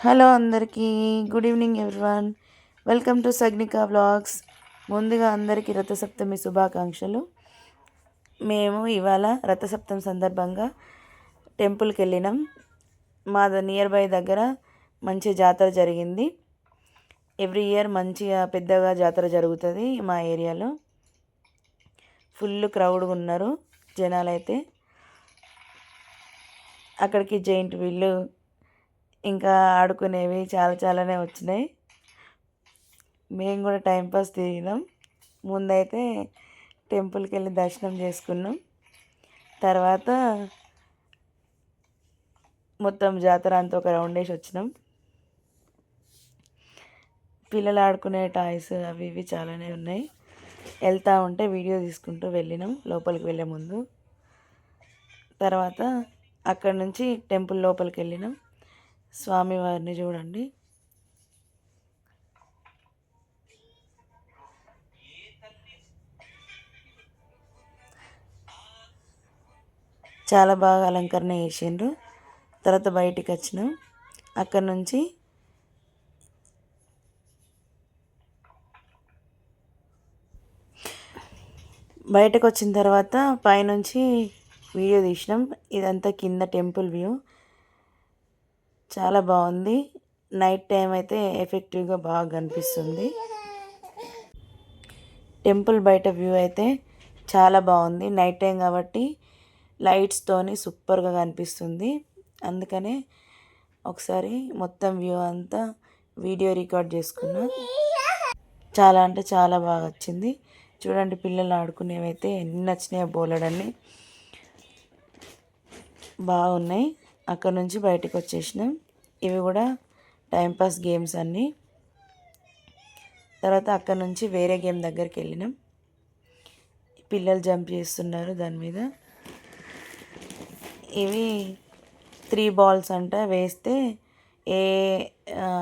Hello అందరికీ good evening everyone. Welcome to Sagnika vlogs. ముందుగా అందరికీ రథసప్తమి శుభాకాంక్షలు. మేము ఇవాళ రథసప్తమి సందర్భంగా టెంపుల్కి వెళ్ళినాం. మా నియర్ బై దగ్గర మంచి జాతర జరిగింది. ఎవ్రీ ఇయర్ మంచిగా పెద్దగా జాతర జరుగుతుంది మా ఏరియాలో. ఫుల్ క్రౌడ్గా ఉన్నారు జనాలైతే. అక్కడికి జైంట్ వీళ్ళు ఇంకా ఆడుకునేవి చాలానే వచ్చినాయి. మేము కూడా టైంపాస్ తిరిగినాం. ముందైతే టెంపుల్కి వెళ్ళి దర్శనం చేసుకున్నాం. తర్వాత మొత్తం జాతర అంతా ఒక రౌండ్ వేసి వచ్చినాం. పిల్లలు ఆడుకునే టాయ్స్ అవి ఇవి చాలానే ఉన్నాయి. వెళ్తూ ఉంటే వీడియో తీసుకుంటూ వెళ్ళినాం లోపలికి వెళ్ళే ముందు. తర్వాత అక్కడి నుంచి టెంపుల్ లోపలికి వెళ్ళినాం. స్వామివారిని చూడండి. చాలా బాగా అలంకరణ చేసిండ్రు. తర్వాత బయటికి వచ్చినాం. అక్కడ నుంచి బయటకు వచ్చిన తర్వాత పైనుంచి వీడియో తీసినాం. ఇదంతా కింద టెంపుల్ వ్యూ చాలా బాగుంది. నైట్ టైం అయితే ఎఫెక్టివ్గా బాగా కనిపిస్తుంది. టెంపుల్ బయట వ్యూ అయితే చాలా బాగుంది. నైట్ టైం కాబట్టి లైట్స్తోని సూపర్గా కనిపిస్తుంది. అందుకనే ఒకసారి మొత్తం వ్యూ అంతా వీడియో రికార్డ్ చేసుకున్నా. చాలా అంటే చాలా బాగా వచ్చింది. చూడండి, పిల్లలు ఆడుకునేవైతే ఎన్ని నచ్చినాయో బోలెడన్ని బాగున్నాయి. అక్కడ నుంచి బయటకు వచ్చేసినాం. ఇవి కూడా టైంపాస్ గేమ్స్ అన్నీ. తర్వాత అక్కడ నుంచి వేరే గేమ్ దగ్గరికి వెళ్ళినాం. పిల్లలు జంప్ చేస్తున్నారు దాని మీద. ఇవి 3 balls అంట వేస్తే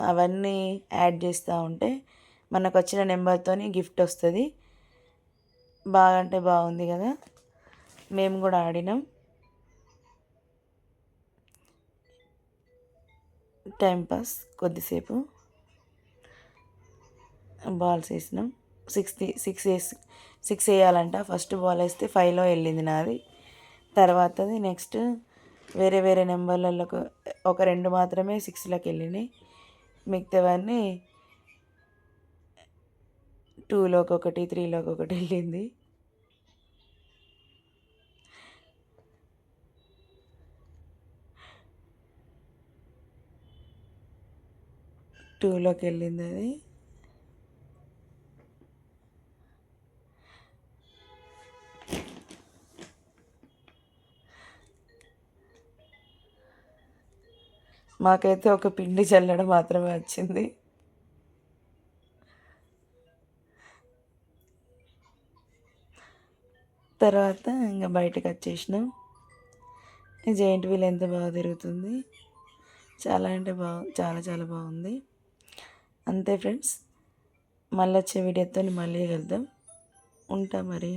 అవన్నీ యాడ్ చేస్తూ ఉంటే మనకు వచ్చిన నెంబర్తో గిఫ్ట్ వస్తుంది. బాగా అంటే బాగుంది కదా. మేము కూడా ఆడినాం. టైంపాస్ కొద్దిసేపు బాల్స్ వేసినాం. 6 వేయాలంట. ఫస్ట్ బాల్ వేస్తే 5లో వెళ్ళింది నాది. తర్వాతది నెక్స్ట్ వేరే వేరే నెంబర్లకు ఒక 2 మాత్రమే 6లోకి వెళ్ళినాయి. మిగతావన్నీ 2లోకి ఒకటి 3లోకి ఒకటి వెళ్ళింది. టూలోకి వెళ్ళింది అది. మాకైతే ఒక పిండి చల్లడం మాత్రమే వచ్చింది. తర్వాత ఇంకా బయటకు వచ్చేసినాం. జైంట్ వీల్ ఎంత బాగా తిరుగుతుంది. చాలా అంటే చాలా బాగుంది. అంతే ఫ్రెండ్స్, మళ్ళీ వచ్చే వీడియోతో మళ్ళీ కలుద్దాం. ఉంటా మరి.